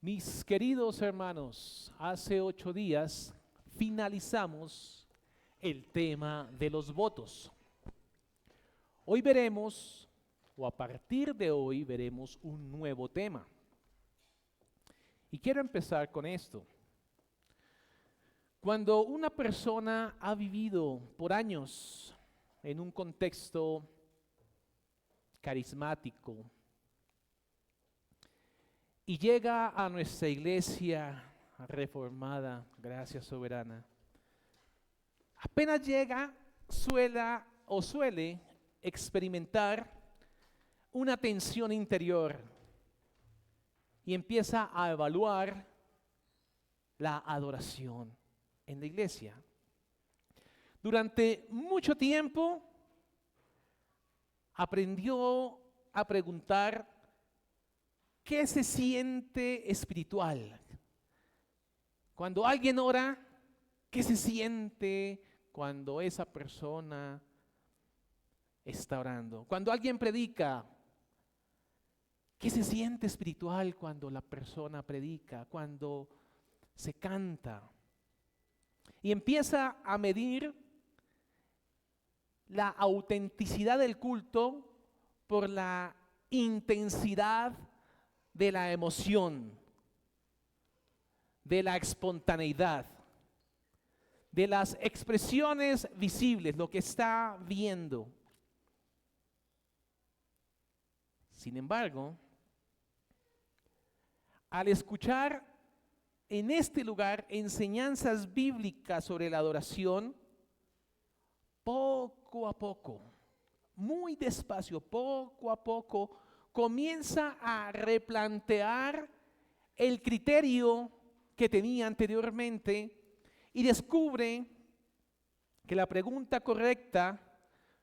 Mis queridos hermanos, hace 8 días finalizamos el tema de los votos. Hoy veremos, o a partir de hoy veremos un nuevo tema. Y quiero empezar con esto. Cuando una persona ha vivido por años en un contexto carismático, y llega a nuestra iglesia reformada, gracia soberana, apenas llega, suele experimentar una tensión interior y empieza a evaluar la adoración en la iglesia. Durante mucho tiempo aprendió a preguntar: ¿qué se siente espiritual? Cuando alguien ora, ¿qué se siente cuando esa persona está orando? Cuando alguien predica, ¿qué se siente espiritual cuando la persona predica? Cuando se canta. Y empieza a medir la autenticidad del culto por la intensidad de la emoción, de la espontaneidad, de las expresiones visibles, lo que está viendo. Sin embargo, al escuchar en este lugar enseñanzas bíblicas sobre la adoración, poco a poco, muy despacio, poco a poco, comienza a replantear el criterio que tenía anteriormente y descubre que la pregunta correcta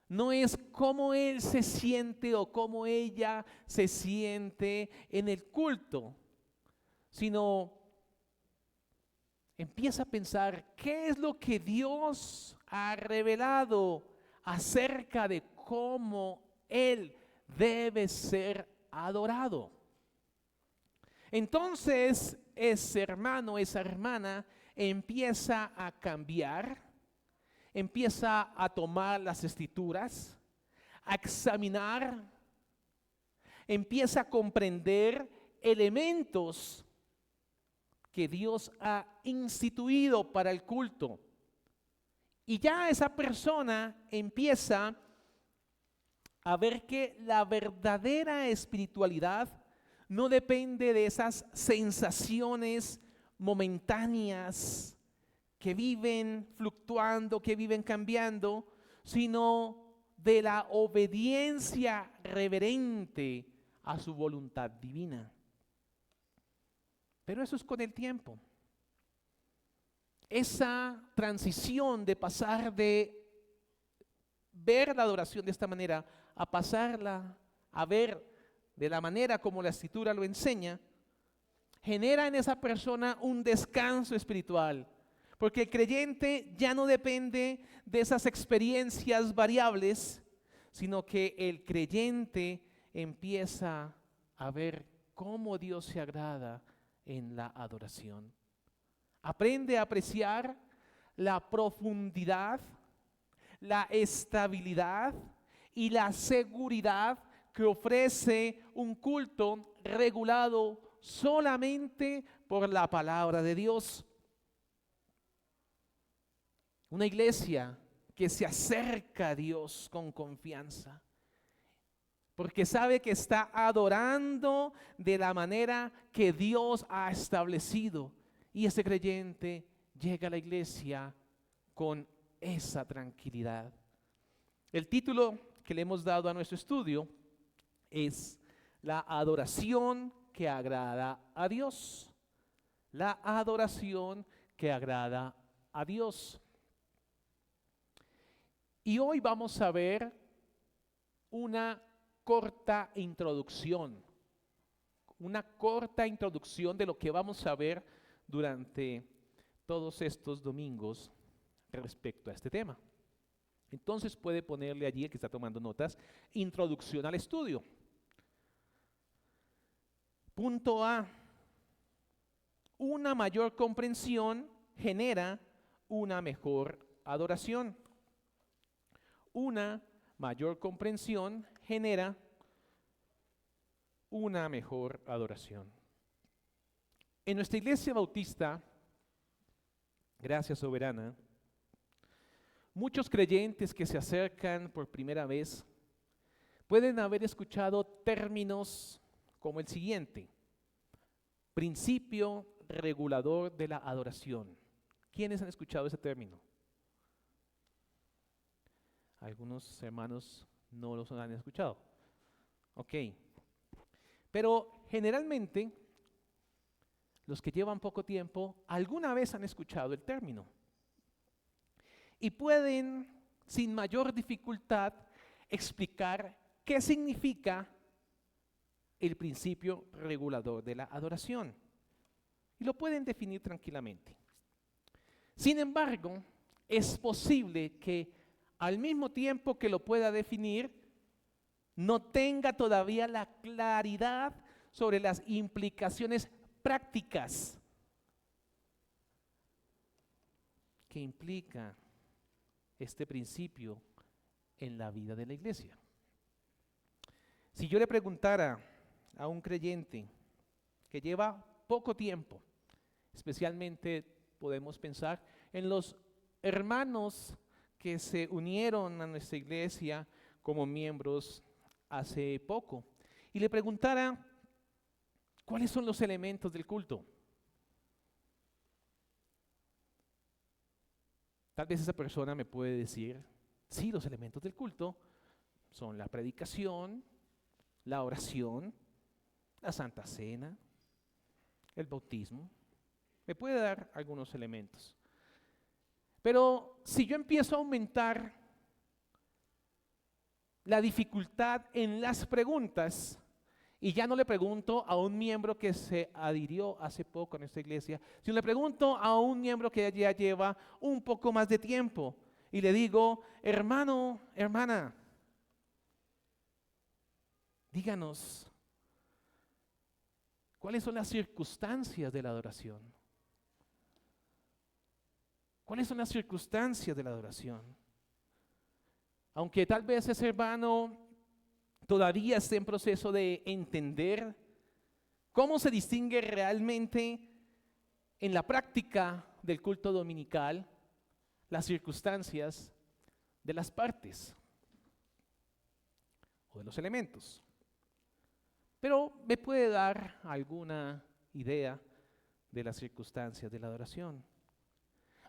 no es cómo él se siente o cómo ella se siente en el culto, sino empieza a pensar qué es lo que Dios ha revelado acerca de cómo él debe ser adorado. Entonces ese hermano, esa hermana empieza a cambiar, empieza a tomar las escrituras, a examinar, empieza a comprender elementos que Dios ha instituido para el culto. Y ya esa persona empieza a ver que la verdadera espiritualidad no depende de esas sensaciones momentáneas que viven fluctuando, que viven cambiando, sino de la obediencia reverente a su voluntad divina. Pero eso es con el tiempo. Esa transición de pasar de ver la adoración de esta manera a pasarla a ver de la manera como la escritura lo enseña, genera en esa persona un descanso espiritual, porque el creyente ya no depende de esas experiencias variables, sino que el creyente empieza a ver cómo Dios se agrada en la adoración. Aprende a apreciar la profundidad, la estabilidad y la seguridad que ofrece un culto regulado solamente por la palabra de Dios. Una iglesia que se acerca a Dios con confianza, porque sabe que está adorando de la manera que Dios ha establecido. Y ese creyente llega a la iglesia con esa tranquilidad. El título que le hemos dado a nuestro estudio es la adoración que agrada a Dios. La adoración que agrada a Dios. Y hoy vamos a ver una corta introducción de lo que vamos a ver durante todos estos domingos respecto a este tema. Entonces puede ponerle allí, el que está tomando notas, introducción al estudio. Punto A. una mayor comprensión genera una mejor adoración. Una mayor comprensión genera una mejor adoración. En nuestra iglesia bautista, Gracia Soberana, muchos creyentes que se acercan por primera vez pueden haber escuchado términos como el siguiente: principio regulador de la adoración. ¿Quiénes han escuchado ese término? Algunos hermanos no los han escuchado. Ok. Pero generalmente, los que llevan poco tiempo, alguna vez han escuchado el término. Y pueden, sin mayor dificultad, explicar qué significa el principio regulador de la adoración. Y lo pueden definir tranquilamente. Sin embargo, es posible que al mismo tiempo que lo pueda definir, no tenga todavía la claridad sobre las implicaciones prácticas que implica este principio en la vida de la iglesia. Si yo le preguntara a un creyente que lleva poco tiempo, especialmente podemos pensar en los hermanos que se unieron a nuestra iglesia como miembros hace poco, y le preguntara cuáles son los elementos del culto. Tal vez esa persona me puede decir, sí, los elementos del culto son la predicación, la oración, la Santa Cena, el bautismo. Me puede dar algunos elementos. Pero si yo empiezo a aumentar la dificultad en las preguntas, y ya no le pregunto a un miembro que se adhirió hace poco a nuestra iglesia, sino le pregunto a un miembro que ya lleva un poco más de tiempo, y le digo, hermano, hermana, díganos, ¿cuáles son las circunstancias de la adoración? ¿Cuáles son las circunstancias de la adoración? Aunque tal vez ese hermano todavía esté en proceso de entender cómo se distingue realmente en la práctica del culto dominical las circunstancias de las partes o de los elementos. Pero me puede dar alguna idea de las circunstancias de la adoración.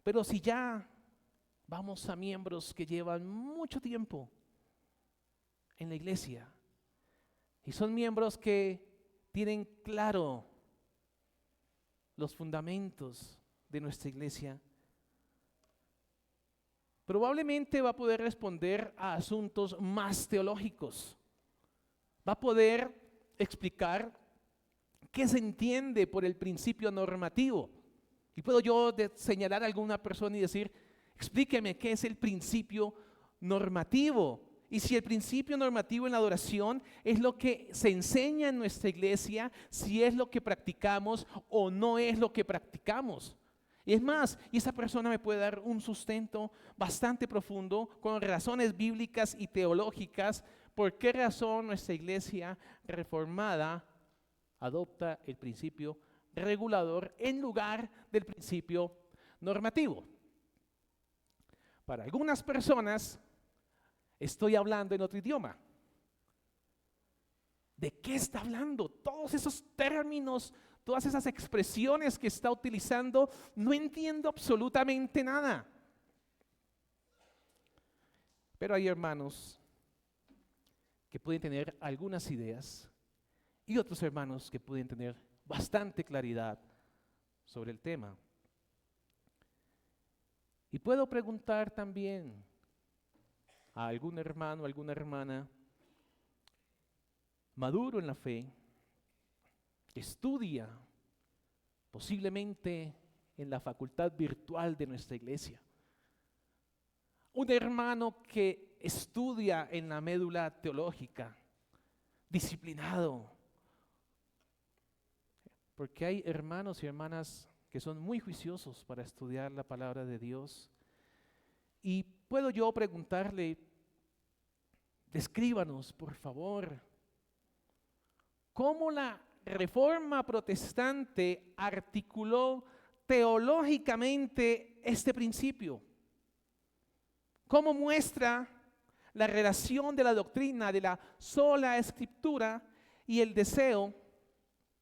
Pero si ya vamos a miembros que llevan mucho tiempo en la iglesia y son miembros que tienen claro los fundamentos de nuestra iglesia, probablemente va a poder responder a asuntos más teológicos. Va a poder explicar qué se entiende por el principio normativo. Y puedo yo señalar a alguna persona y decir, explíqueme qué es el principio normativo. Y si el principio normativo en la adoración es lo que se enseña en nuestra iglesia, si es lo que practicamos o no es lo que practicamos. Y es más, y esa persona me puede dar un sustento bastante profundo con razones bíblicas y teológicas por qué razón nuestra iglesia reformada adopta el principio regulador en lugar del principio normativo. Para algunas personas estoy hablando en otro idioma. ¿De qué está hablando? Todos esos términos, todas esas expresiones que está utilizando, no entiendo absolutamente nada. Pero hay hermanos que pueden tener algunas ideas y otros hermanos que pueden tener bastante claridad sobre el tema. Y puedo preguntar también a algún hermano, alguna hermana maduro en la fe, que estudia posiblemente en la facultad virtual de nuestra iglesia. Un hermano que estudia en la médula teológica, disciplinado, Porque hay hermanos y hermanas que son muy juiciosos para estudiar la palabra de Dios. Y puedo yo preguntarle, descríbanos, por favor, cómo la Reforma Protestante articuló teológicamente este principio. ¿Cómo muestra la relación de la doctrina de la sola Escritura y el deseo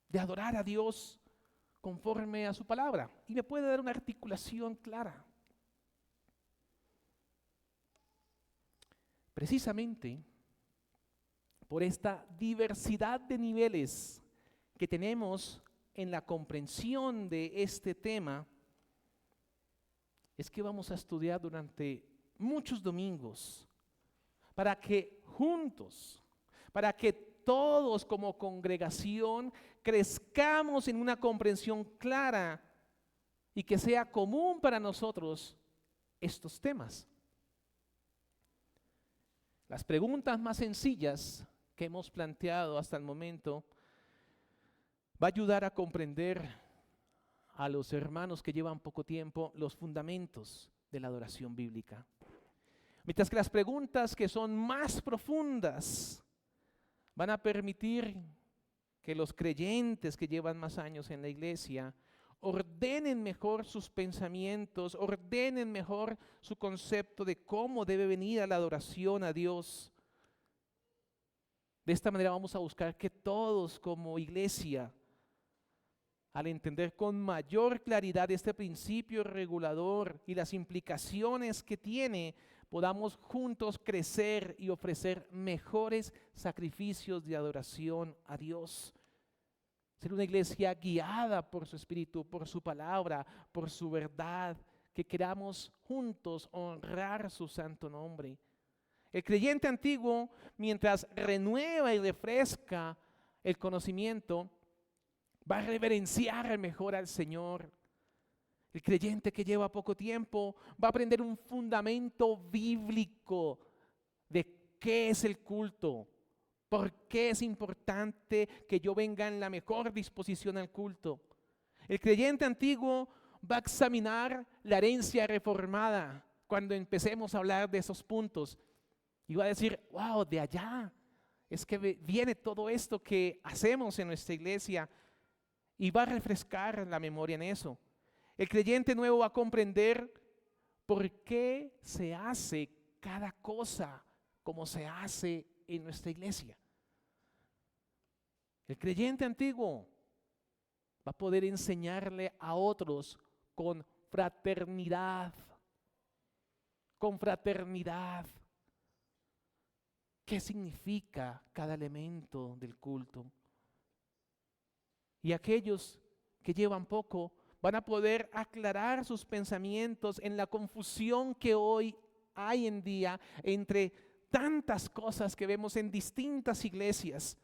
de adorar a Dios conforme a su palabra? Y me puede dar una articulación clara. Precisamente por esta diversidad de niveles que tenemos en la comprensión de este tema, es que vamos a estudiar durante muchos domingos para que juntos, para que todos como congregación crezcamos en una comprensión clara y que sea común para nosotros estos temas. Las preguntas más sencillas que hemos planteado hasta el momento va a ayudar a comprender a los hermanos que llevan poco tiempo los fundamentos de la adoración bíblica. Mientras que las preguntas que son más profundas van a permitir que los creyentes que llevan más años en la iglesia ordenen mejor sus pensamientos, ordenen mejor su concepto de cómo debe venir a la adoración a Dios. De esta manera vamos a buscar que todos como iglesia, al entender con mayor claridad este principio regulador y las implicaciones que tiene, podamos juntos crecer y ofrecer mejores sacrificios de adoración a Dios. Ser una iglesia guiada por su Espíritu, por su palabra, por su verdad, que queramos juntos honrar su santo nombre. El creyente antiguo, mientras renueva y refresca el conocimiento, va a reverenciar mejor al Señor. El creyente que lleva poco tiempo va a aprender un fundamento bíblico de qué es el culto, por qué es importante que yo venga en la mejor disposición al culto. El creyente antiguo va a examinar la herencia reformada cuando empecemos a hablar de esos puntos y va a decir, wow, de allá es que viene todo esto que hacemos en nuestra iglesia, y va a refrescar la memoria en eso. El creyente nuevo va a comprender por qué se hace cada cosa como se hace en nuestra iglesia. El creyente antiguo va a poder enseñarle a otros con fraternidad, qué significa cada elemento del culto. Y aquellos que llevan poco van a poder aclarar sus pensamientos en la confusión que hoy hay en día entre tantas cosas que vemos en distintas iglesias.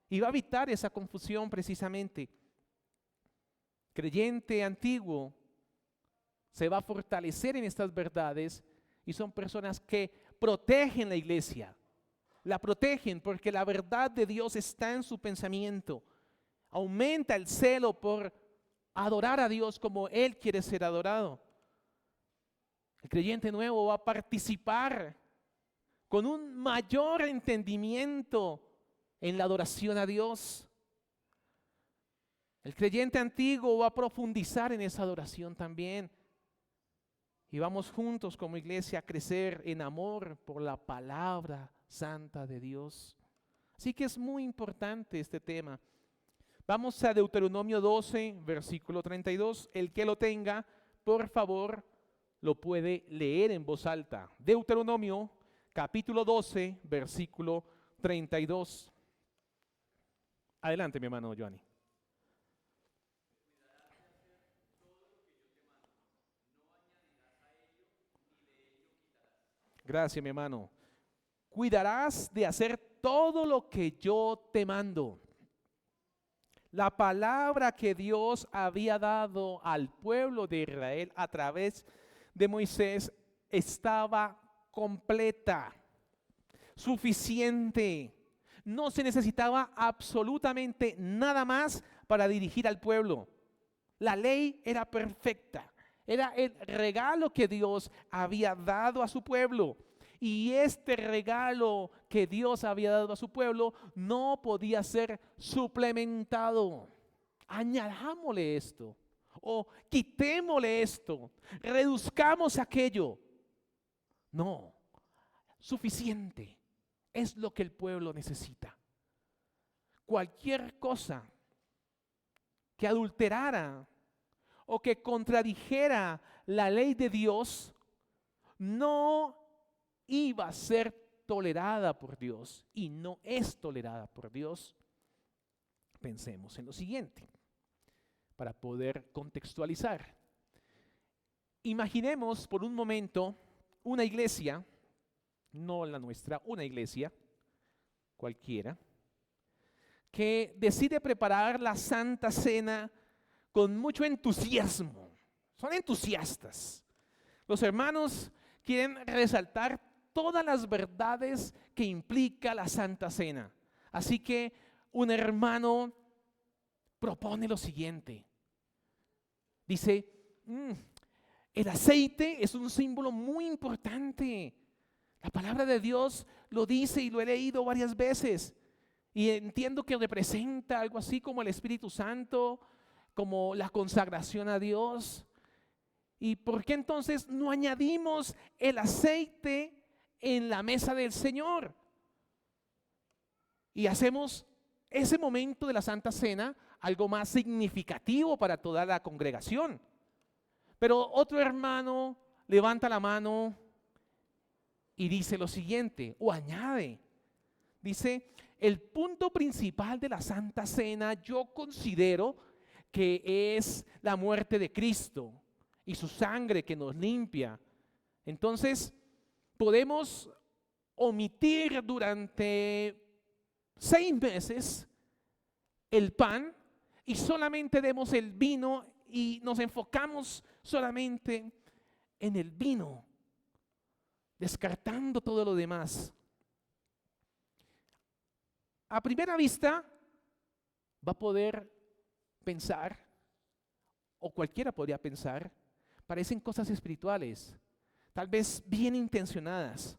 Y va a evitar esa confusión precisamente. Creyente antiguo se va a fortalecer en estas verdades y son personas que protegen la iglesia. La protegen porque la verdad de Dios está en su pensamiento. Aumenta el celo por adorar a Dios como Él quiere ser adorado. El creyente nuevo va a participar con un mayor entendimiento en la adoración a Dios. El creyente antiguo va a profundizar en esa adoración también. Y vamos juntos como iglesia a crecer en amor por la palabra santa de Dios. Así que es muy importante este tema. Vamos a Deuteronomio 12, versículo 32. El que lo tenga, por favor, lo puede leer en voz alta. Deuteronomio, capítulo 12, versículo 32. Adelante, mi hermano Johnny. Gracias, mi hermano. Cuidarás de hacer todo lo que yo te mando. La palabra que Dios había dado al pueblo de Israel a través de Moisés estaba completa, suficiente. No se necesitaba absolutamente nada más para dirigir al pueblo. La ley era perfecta. Era el regalo que Dios había dado a su pueblo. Y este regalo que Dios había dado a su pueblo no podía ser suplementado. Añadámosle esto o quitémosle esto, reduzcamos aquello. No, suficiente es lo que el pueblo necesita. Cualquier cosa que adulterara o que contradijera la ley de Dios no iba a ser tolerada por Dios y no es tolerada por Dios. Pensemos en lo siguiente para poder contextualizar. Imaginemos por un momento una iglesia, no la nuestra, una iglesia cualquiera, que decide preparar la Santa Cena con mucho entusiasmo. Son entusiastas. Los hermanos quieren resaltar todas las verdades que implica la Santa Cena. Así que un hermano propone lo siguiente. Dice, el aceite es un símbolo muy importante. La palabra de Dios lo dice y lo he leído varias veces. Y entiendo que representa algo así como el Espíritu Santo, como la consagración a Dios. ¿Y por qué entonces no añadimos el aceite en la mesa del Señor? Y hacemos ese momento de la Santa Cena algo más significativo para toda la congregación. Pero otro hermano levanta la mano y dice lo siguiente, o añade, dice, el punto principal de la Santa Cena yo considero que es la muerte de Cristo y su sangre que nos limpia. Entonces, podemos omitir durante 6 meses el pan y solamente demos el vino y nos enfocamos solamente en el vino, descartando todo lo demás. A primera vista va a poder pensar, o cualquiera podría pensar, parecen cosas espirituales, tal vez bien intencionadas.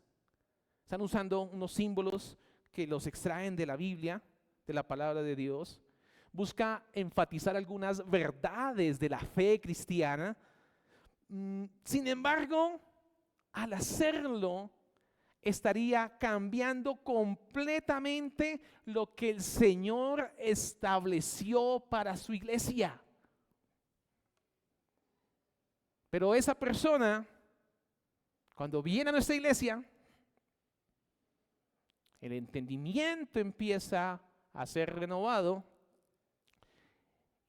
Están usando unos símbolos que los extraen de la Biblia, de la palabra de Dios. Busca enfatizar algunas verdades de la fe cristiana. Sin embargo, al hacerlo, estaría cambiando completamente lo que el Señor estableció para su iglesia. Pero esa persona, cuando viene a nuestra iglesia, el entendimiento empieza a ser renovado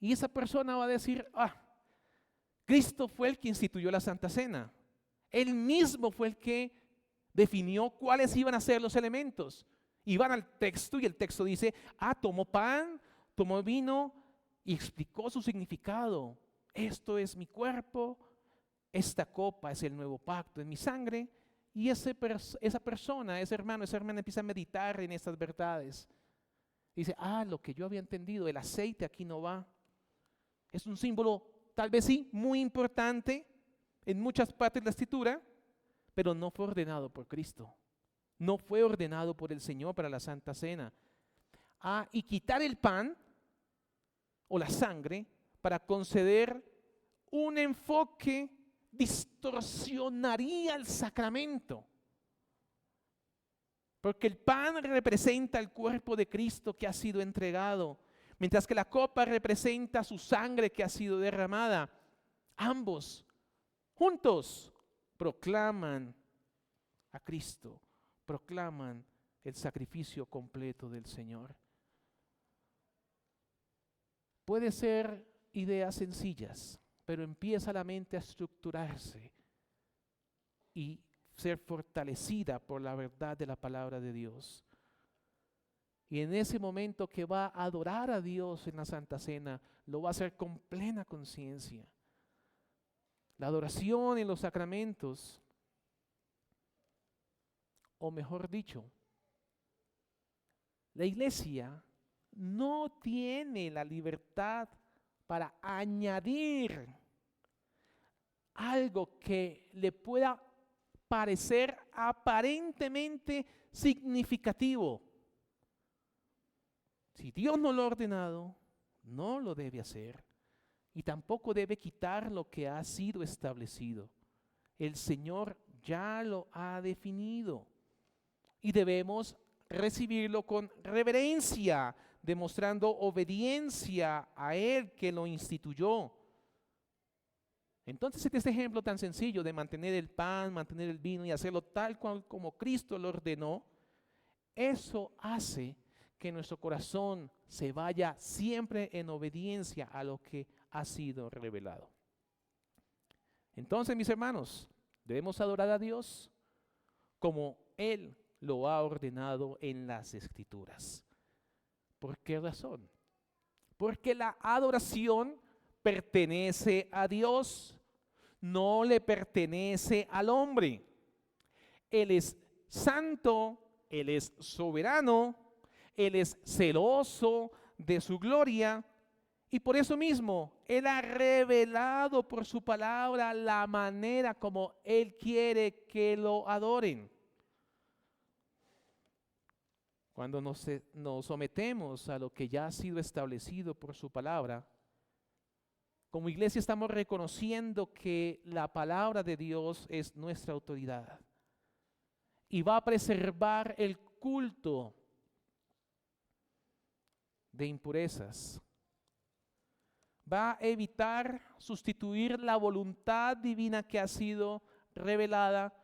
y esa persona va a decir, Cristo fue el que instituyó la Santa Cena. Él mismo fue el que definió cuáles iban a ser los elementos. Y van al texto y el texto dice, tomó pan, tomó vino y explicó su significado. Esto es mi cuerpo, esta copa es el nuevo pacto en mi sangre. Y esa persona, ese hermano, esa hermana empieza a meditar en estas verdades. Dice, lo que yo había entendido, el aceite aquí no va. Es un símbolo, tal vez sí, muy importante en muchas partes de la Escritura, pero no fue ordenado por Cristo. No fue ordenado por el Señor para la Santa Cena. Y quitar el pan o la sangre para conceder un enfoque distorsionaría el sacramento. Porque el pan representa el cuerpo de Cristo que ha sido entregado, mientras que la copa representa su sangre que ha sido derramada. Ambos, juntos, proclaman a Cristo, proclaman el sacrificio completo del Señor. Puede ser ideas sencillas, pero empieza la mente a estructurarse y ser fortalecida por la verdad de la palabra de Dios. Y en ese momento que va a adorar a Dios en la Santa Cena, lo va a hacer con plena conciencia. La adoración en los sacramentos, o mejor dicho, la iglesia no tiene la libertad para añadir algo que le pueda parecer aparentemente significativo. Si Dios no lo ha ordenado, no lo debe hacer y tampoco debe quitar lo que ha sido establecido. El Señor ya lo ha definido y debemos recibirlo con reverencia, demostrando obediencia a Él que lo instituyó. Entonces, este ejemplo tan sencillo de mantener el pan, mantener el vino y hacerlo tal cual como Cristo lo ordenó, eso hace que nuestro corazón se vaya siempre en obediencia a lo que ha sido revelado. Entonces, mis hermanos, debemos adorar a Dios como Él lo ha ordenado en las Escrituras. ¿Por qué razón? Porque la adoración pertenece a Dios, no le pertenece al hombre. Él es santo, Él es soberano, Él es celoso de su gloria y por eso mismo Él ha revelado por su palabra la manera como Él quiere que lo adoren. Cuando nos sometemos a lo que ya ha sido establecido por su palabra, como iglesia estamos reconociendo que la palabra de Dios es nuestra autoridad y va a preservar el culto de impurezas. Va a evitar sustituir la voluntad divina que ha sido revelada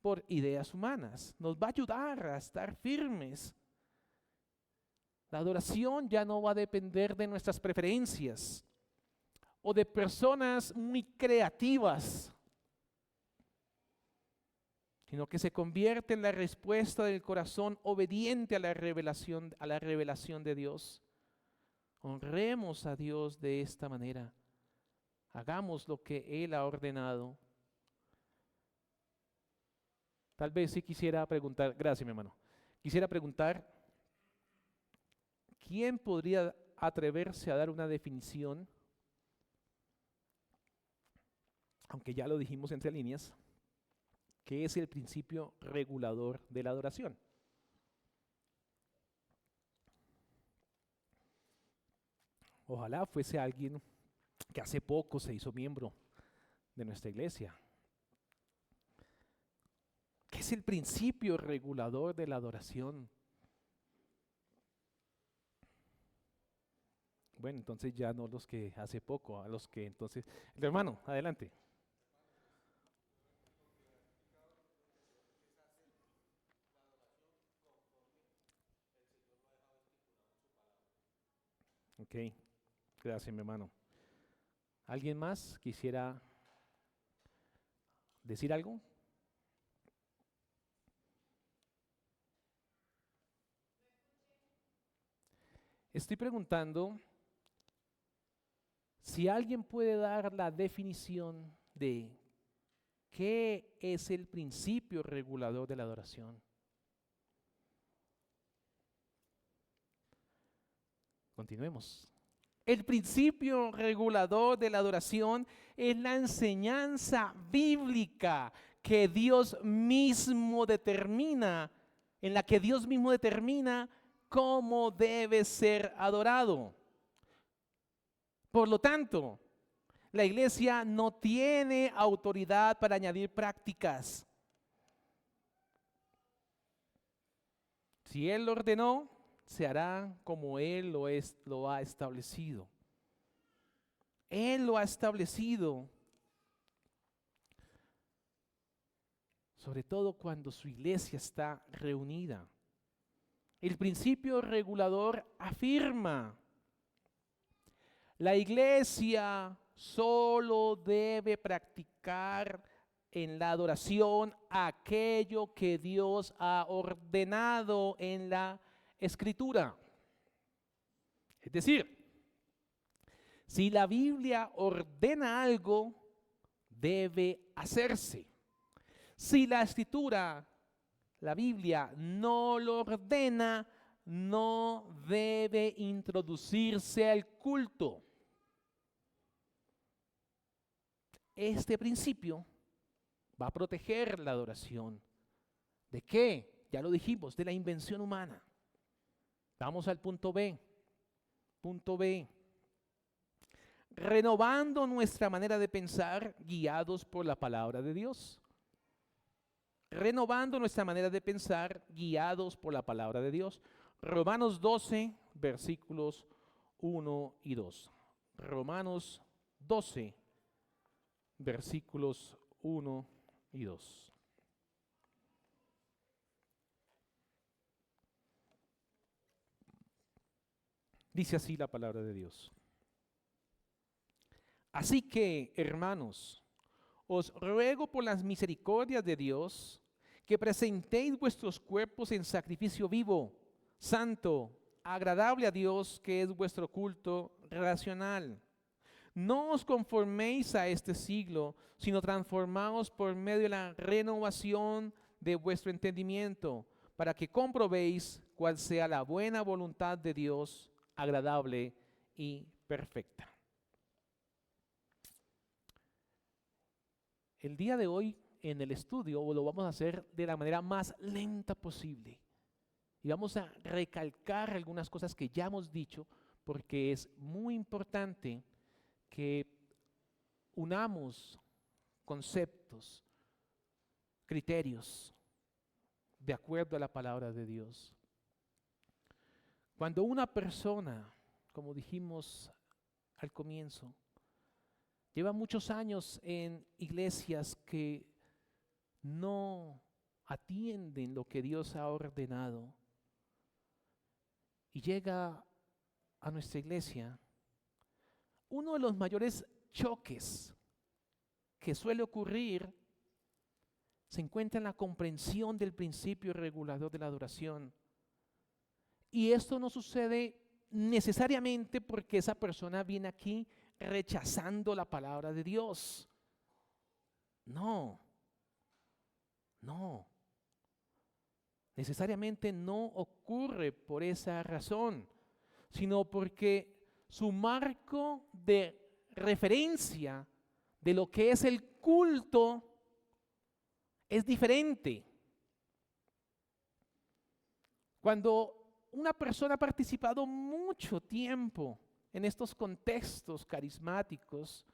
por ideas humanas. Nos va a ayudar a estar firmes. La adoración ya no va a depender de nuestras preferencias o de personas muy creativas, sino que se convierte en la respuesta del corazón obediente a la revelación de Dios. Honremos a Dios de esta manera. Hagamos lo que Él ha ordenado. Tal vez sí quisiera preguntar, gracias mi hermano, quisiera preguntar, ¿quién podría atreverse a dar una definición, aunque ya lo dijimos entre líneas, que es el principio regulador de la adoración? Ojalá fuese alguien que hace poco se hizo miembro de nuestra iglesia. ¿Qué es el principio regulador de la adoración? Bueno, entonces ya no los que hace poco, a los que entonces... El hermano, adelante. Ok, gracias mi hermano. ¿Alguien más quisiera decir algo? Estoy preguntando si alguien puede dar la definición de qué es el principio regulador de la adoración. Continuemos. El principio regulador de la adoración es la enseñanza bíblica que Dios mismo determina, en la que Dios mismo determina cómo debe ser adorado. Por lo tanto, la iglesia no tiene autoridad para añadir prácticas. Si Él lo ordenó, se hará como Él lo ha establecido. Él lo ha establecido, sobre todo cuando su iglesia está reunida. El principio regulador afirma: la iglesia solo debe practicar en la adoración aquello que Dios ha ordenado en la Escritura. Es decir, si la Biblia ordena algo, debe hacerse. Si la Escritura, la Biblia, no lo ordena, no debe introducirse al culto. Este principio va a proteger la adoración. ¿De qué? Ya lo dijimos, de la invención humana. Vamos al punto B. Punto B. Renovando nuestra manera de pensar, guiados por la palabra de Dios. Renovando nuestra manera de pensar, guiados por la palabra de Dios. Romanos 12, versículos 1 y 2. Romanos 12, versículos 1 y 2. Dice así la palabra de Dios. Así que, hermanos, os ruego por las misericordias de Dios que presentéis vuestros cuerpos en sacrificio vivo, santo, agradable a Dios, que es vuestro culto racional. No os conforméis a este siglo, sino transformaos por medio de la renovación de vuestro entendimiento, para que comprobéis cuál sea la buena voluntad de Dios, agradable y perfecta. El día de hoy en el estudio lo vamos a hacer de la manera más lenta posible. Y vamos a recalcar algunas cosas que ya hemos dicho, porque es muy importante que unamos conceptos, criterios, de acuerdo a la palabra de Dios. Cuando una persona, como dijimos al comienzo, lleva muchos años en iglesias que no atienden lo que Dios ha ordenado y llega a nuestra iglesia, uno de los mayores choques que suele ocurrir se encuentra en la comprensión del principio regulador de la adoración. Y esto no sucede necesariamente porque esa persona viene aquí rechazando la palabra de Dios. No. Necesariamente no ocurre por esa razón, sino porque su marco de referencia de lo que es el culto es diferente. Cuando una persona ha participado mucho tiempo en estos contextos carismáticos,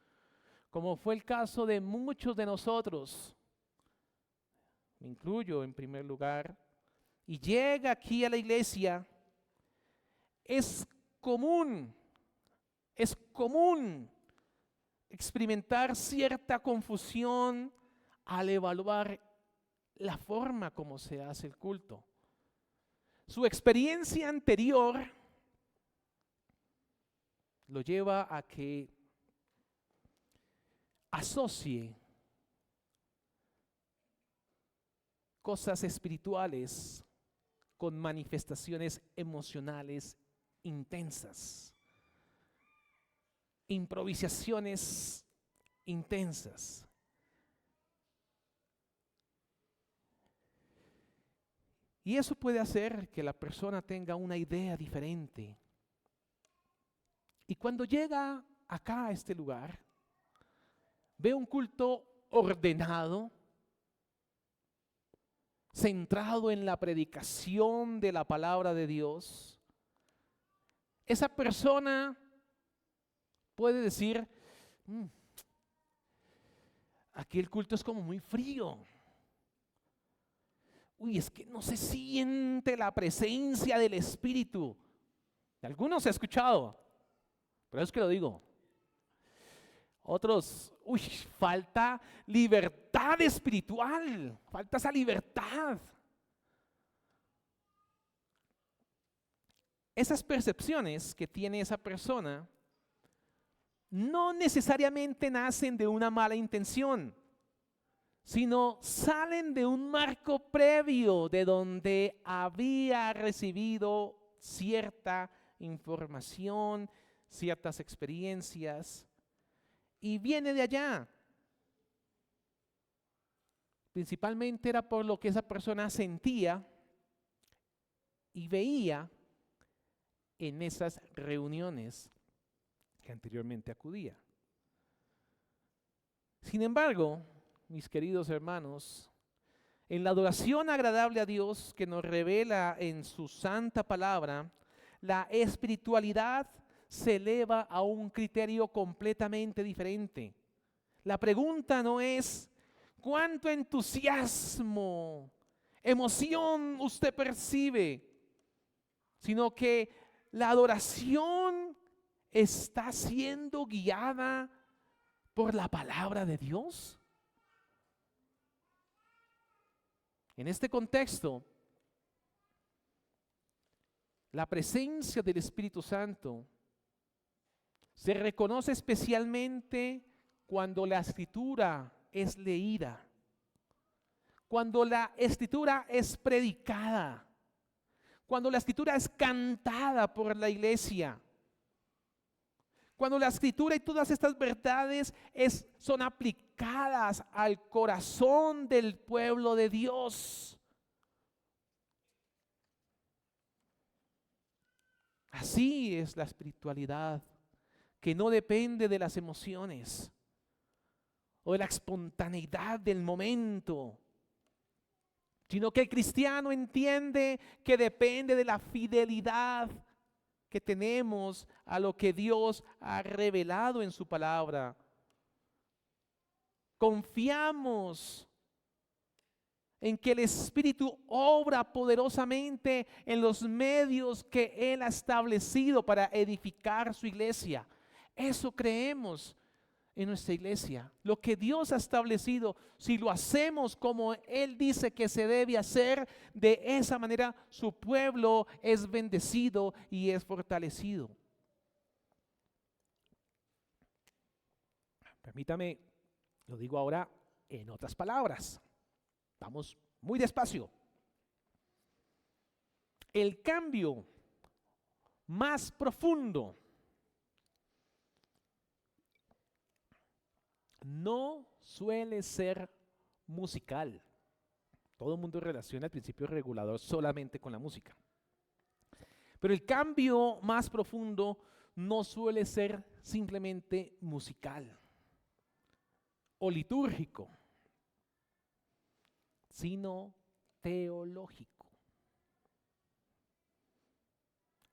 como fue el caso de muchos de nosotros, me incluyo en primer lugar, y llega aquí a la iglesia, es común experimentar cierta confusión al evaluar la forma como se hace el culto. Su experiencia anterior lo lleva a que asocie cosas espirituales con manifestaciones emocionales intensas, improvisaciones intensas. Y eso puede hacer que la persona tenga una idea diferente. Y cuando llega acá a este lugar, ve un culto ordenado, centrado en la predicación de la palabra de Dios. Esa persona puede decir, aquí el culto es como muy frío. Uy, es que no se siente la presencia del Espíritu. Algunos he escuchado, pero es que lo digo. Otros, falta libertad espiritual, falta esa libertad. Esas percepciones que tiene esa persona no necesariamente nacen de una mala intención, sino salen de un marco previo de donde había recibido cierta información, ciertas experiencias, y viene de allá. Principalmente era por lo que esa persona sentía y veía en esas reuniones que anteriormente acudía. Sin embargo, mis queridos hermanos, en la adoración agradable a Dios que nos revela en su santa palabra, la espiritualidad se eleva a un criterio completamente diferente. La pregunta no es cuánto entusiasmo, emoción usted percibe, sino que la adoración está siendo guiada por la palabra de Dios. En este contexto, la presencia del Espíritu Santo se reconoce especialmente cuando la Escritura es leída, cuando la Escritura es predicada, cuando la Escritura es cantada por la iglesia, cuando la Escritura y todas estas verdades son aplicadas al corazón del pueblo de Dios. Así es la espiritualidad, que no depende de las emociones o de la espontaneidad del momento, sino que el cristiano entiende que depende de la fidelidad que tenemos a lo que Dios ha revelado en su palabra. Confiamos en que el Espíritu obra poderosamente en los medios que Él ha establecido para edificar su iglesia. Eso creemos en nuestra iglesia. Lo que Dios ha establecido, si lo hacemos como Él dice que se debe hacer, de esa manera su pueblo es bendecido y es fortalecido. Permítame, lo digo ahora en otras palabras. Vamos muy despacio. El cambio más profundo no suele ser musical. Todo el mundo relaciona el principio regulador solamente con la música. Pero el cambio más profundo no suele ser simplemente musical o litúrgico, sino teológico.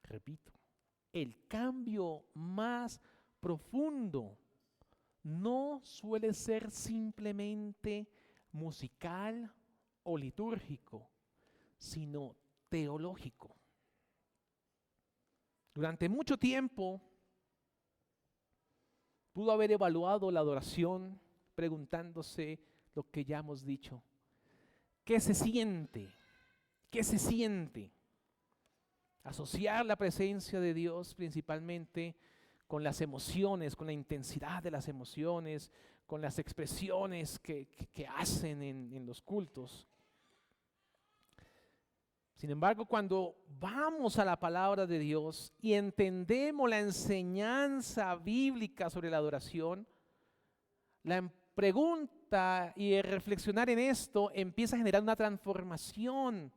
Repito, el cambio más profundo no suele ser simplemente musical o litúrgico, sino teológico. Durante mucho tiempo pudo haber evaluado la adoración preguntándose lo que ya hemos dicho. ¿Qué se siente? ¿Qué se siente? Asociar la presencia de Dios principalmente con las emociones, con la intensidad de las emociones, con las expresiones que hacen en los cultos. Sin embargo, cuando vamos a la palabra de Dios y entendemos la enseñanza bíblica sobre la adoración, la pregunta y el reflexionar en esto empieza a generar una transformación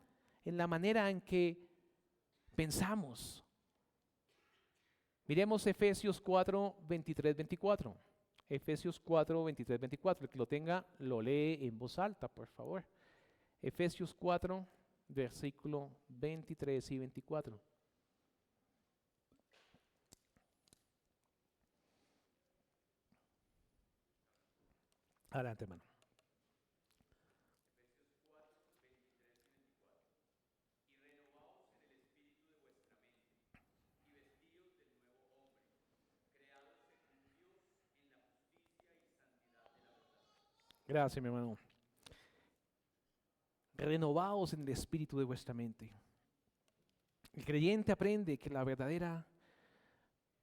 en la manera en que pensamos. Miremos Efesios 4, 23, 24. Efesios 4, 23, 24. El que lo tenga, lo lee en voz alta, por favor. Efesios 4, versículo 23 y 24. Adelante, hermano. Gracias, mi hermano. Renovaos en el espíritu de vuestra mente. El creyente aprende que la verdadera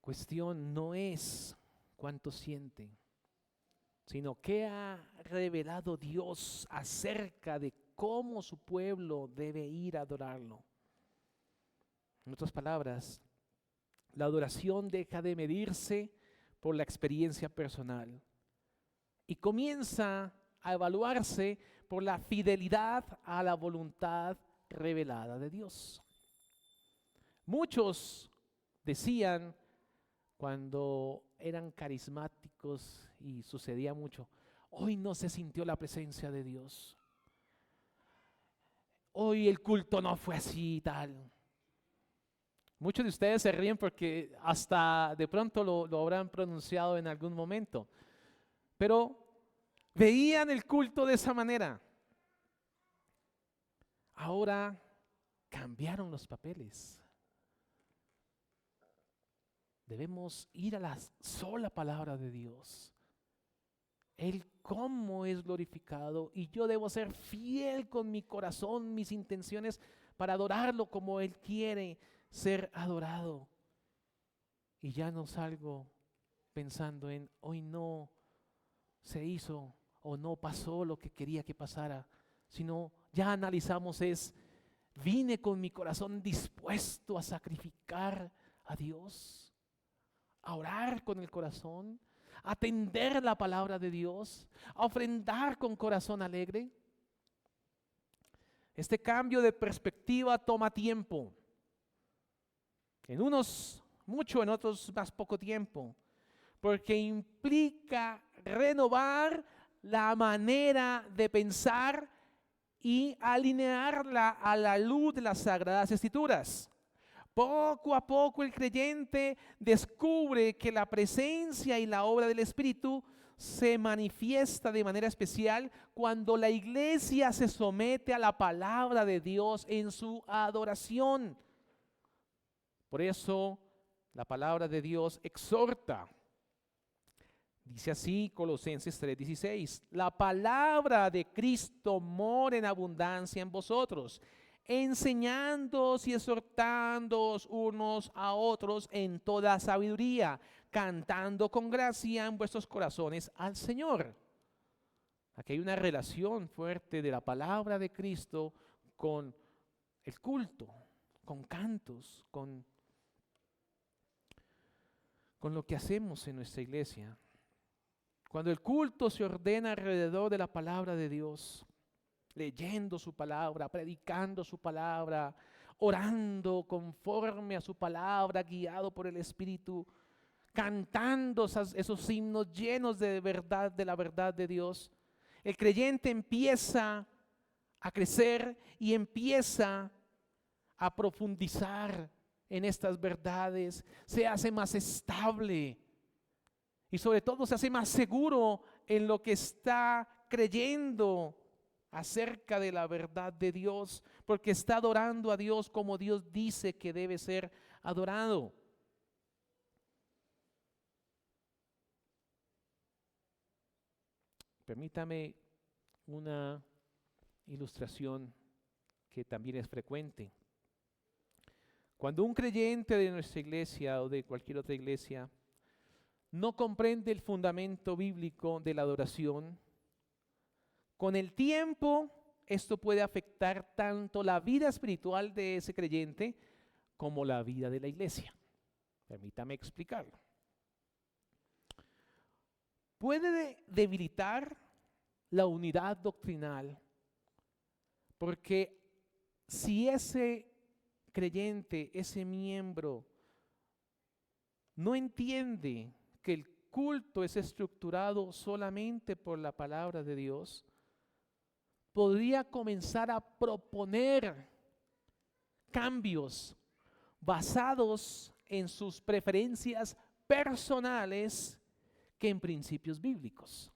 cuestión no es cuánto siente, sino qué ha revelado Dios acerca de cómo su pueblo debe ir a adorarlo. En otras palabras, la adoración deja de medirse por la experiencia personal y comienza a evaluarse por la fidelidad a la voluntad revelada de Dios. Muchos decían cuando eran carismáticos y sucedía mucho, hoy no se sintió la presencia de Dios, hoy el culto no fue así y tal. Muchos de ustedes se ríen porque hasta de pronto lo habrán pronunciado en algún momento, pero veían el culto de esa manera. Ahora cambiaron los papeles. Debemos ir a la sola palabra de Dios. Él cómo es glorificado y yo debo ser fiel con mi corazón, mis intenciones para adorarlo como Él quiere ser adorado. Y ya no salgo pensando en hoy no se hizo o no pasó lo que quería que pasara, sino ya analizamos vine con mi corazón dispuesto a sacrificar a Dios, a orar con el corazón, a atender la palabra de Dios, a ofrendar con corazón alegre. Este cambio de perspectiva toma tiempo. En unos mucho, en otros más poco tiempo, porque implica renovar la manera de pensar y alinearla a la luz de las Sagradas Escrituras. Poco a poco el creyente descubre que la presencia y la obra del Espíritu se manifiesta de manera especial cuando la iglesia se somete a la palabra de Dios en su adoración. Por eso la palabra de Dios exhorta. Dice así Colosenses 3:16, la palabra de Cristo mora en abundancia en vosotros, enseñándoos y exhortándoos unos a otros en toda sabiduría, cantando con gracia en vuestros corazones al Señor. Aquí hay una relación fuerte de la palabra de Cristo con el culto, con cantos, con lo que hacemos en nuestra iglesia. Cuando el culto se ordena alrededor de la palabra de Dios, leyendo su palabra, predicando su palabra, orando conforme a su palabra, guiado por el Espíritu, cantando esos himnos llenos de verdad, de la verdad de Dios, el creyente empieza a crecer y empieza a profundizar en estas verdades, se hace más estable y sobre todo se hace más seguro en lo que está creyendo acerca de la verdad de Dios, porque está adorando a Dios como Dios dice que debe ser adorado. Permítame una ilustración que también es frecuente. Cuando un creyente de nuestra iglesia o de cualquier otra iglesia no comprende el fundamento bíblico de la adoración, con el tiempo esto puede afectar tanto la vida espiritual de ese creyente como la vida de la iglesia. Permítame explicarlo. Puede debilitar la unidad doctrinal, porque si ese creyente, ese miembro, no entiende que el culto es estructurado solamente por la palabra de Dios, podría comenzar a proponer cambios basados en sus preferencias personales que en principios bíblicos.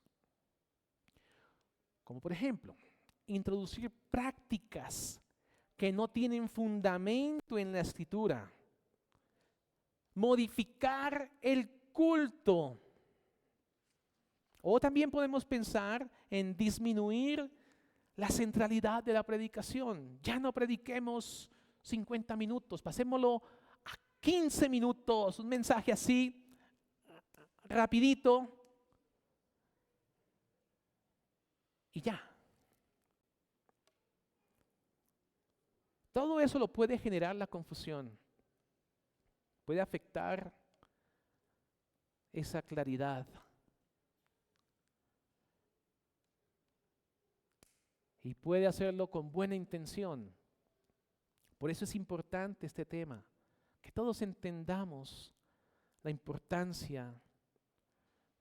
Como por ejemplo, introducir prácticas que no tienen fundamento en la Escritura, modificar el culto. O también podemos pensar en disminuir la centralidad de la predicación. Ya no prediquemos 50 minutos, pasémoslo a 15 minutos, un mensaje así, rapidito, y ya. Todo eso lo puede generar la confusión, puede afectar esa claridad. Y puede hacerlo con buena intención. Por eso es importante este tema, que todos entendamos la importancia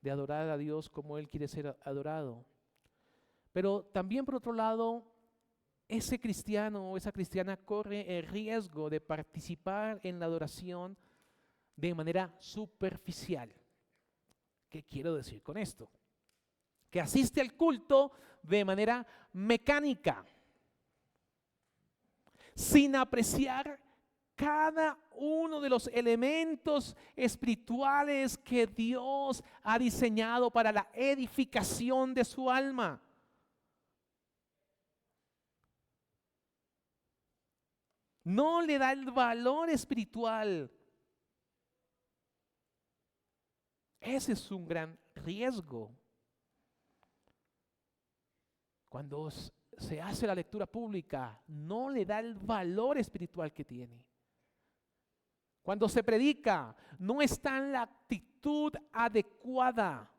de adorar a Dios como Él quiere ser adorado. Pero también por otro lado, ese cristiano o esa cristiana corre el riesgo de participar en la adoración de manera superficial. ¿Qué quiero decir con esto? Que asiste al culto de manera mecánica, sin apreciar cada uno de los elementos espirituales que Dios ha diseñado para la edificación de su alma. No le da el valor espiritual. Ese es un gran riesgo. Cuando se hace la lectura pública, no le da el valor espiritual que tiene. Cuando se predica, no está en la actitud adecuada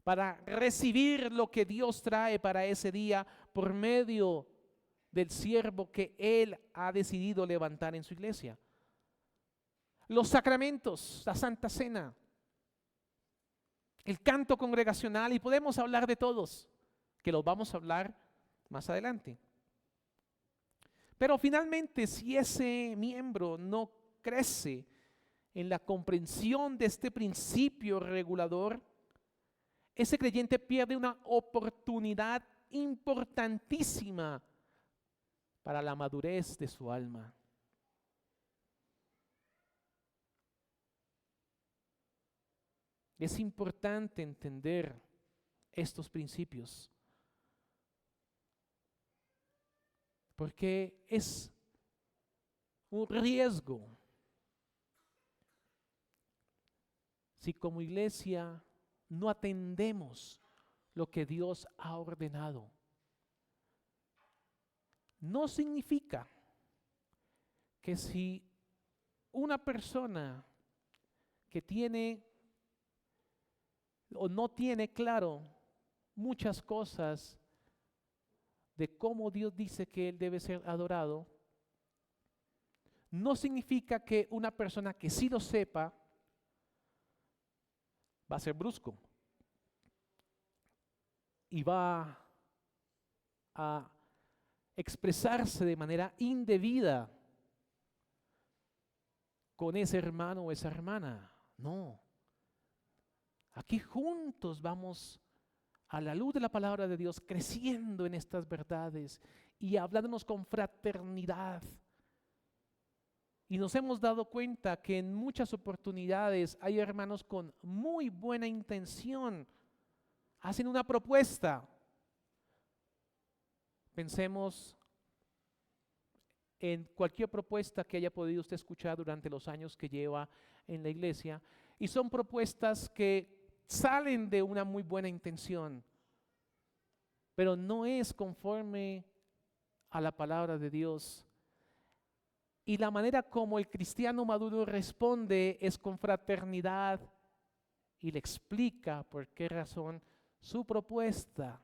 para recibir lo que Dios trae para ese día por medio del siervo que Él ha decidido levantar en su iglesia. Los sacramentos, la Santa Cena, el canto congregacional, y podemos hablar de todos, que los vamos a hablar más adelante. Pero finalmente, si ese miembro no crece en la comprensión de este principio regulador, ese creyente pierde una oportunidad importantísima para la madurez de su alma. Es importante entender estos principios, porque es un riesgo si como iglesia no atendemos lo que Dios ha ordenado. No significa que si una persona que tiene o no tiene claro muchas cosas de cómo Dios dice que Él debe ser adorado, no significa que una persona que sí lo sepa va a ser brusco y va a expresarse de manera indebida con ese hermano o esa hermana. No. Aquí juntos vamos a la luz de la palabra de Dios, creciendo en estas verdades y hablándonos con fraternidad. Y nos hemos dado cuenta que en muchas oportunidades hay hermanos con muy buena intención, hacen una propuesta. Pensemos en cualquier propuesta que haya podido usted escuchar durante los años que lleva en la iglesia, y son propuestas que salen de una muy buena intención, pero no es conforme a la palabra de Dios. Y la manera como el cristiano maduro responde es con fraternidad y le explica por qué razón su propuesta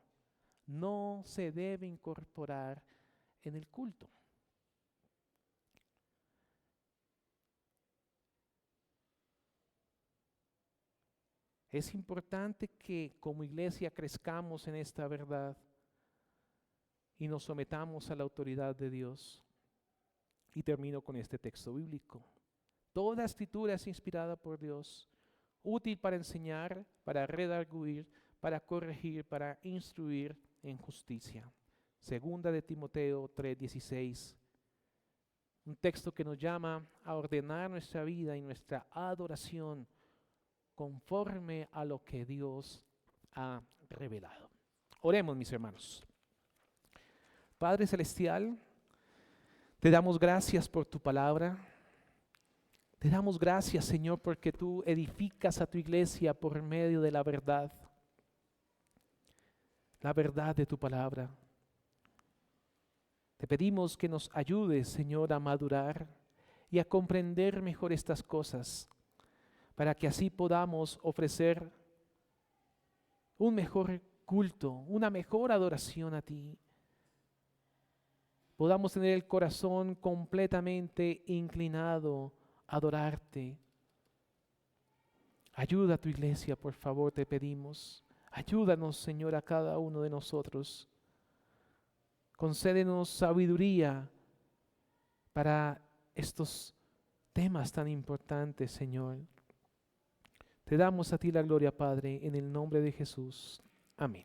no se debe incorporar en el culto. Es importante que como iglesia crezcamos en esta verdad y nos sometamos a la autoridad de Dios. Y termino con este texto bíblico. Toda escritura es inspirada por Dios, útil para enseñar, para redarguir, para corregir, para instruir en justicia. Segunda de Timoteo 3:16. Un texto que nos llama a ordenar nuestra vida y nuestra adoración conforme a lo que Dios ha revelado. Oremos, mis hermanos. Padre Celestial, te damos gracias por tu palabra. Te damos gracias, Señor, porque tú edificas a tu iglesia por medio de la verdad de tu palabra. Te pedimos que nos ayudes, Señor, a madurar y a comprender mejor estas cosas, para que así podamos ofrecer un mejor culto, una mejor adoración a ti. Podamos tener el corazón completamente inclinado adorarte. Ayuda a tu iglesia, por favor, te pedimos. Ayúdanos, Señor, a cada uno de nosotros. Concédenos sabiduría para estos temas tan importantes, Señor. Te damos a ti la gloria, Padre, en el nombre de Jesús. Amén.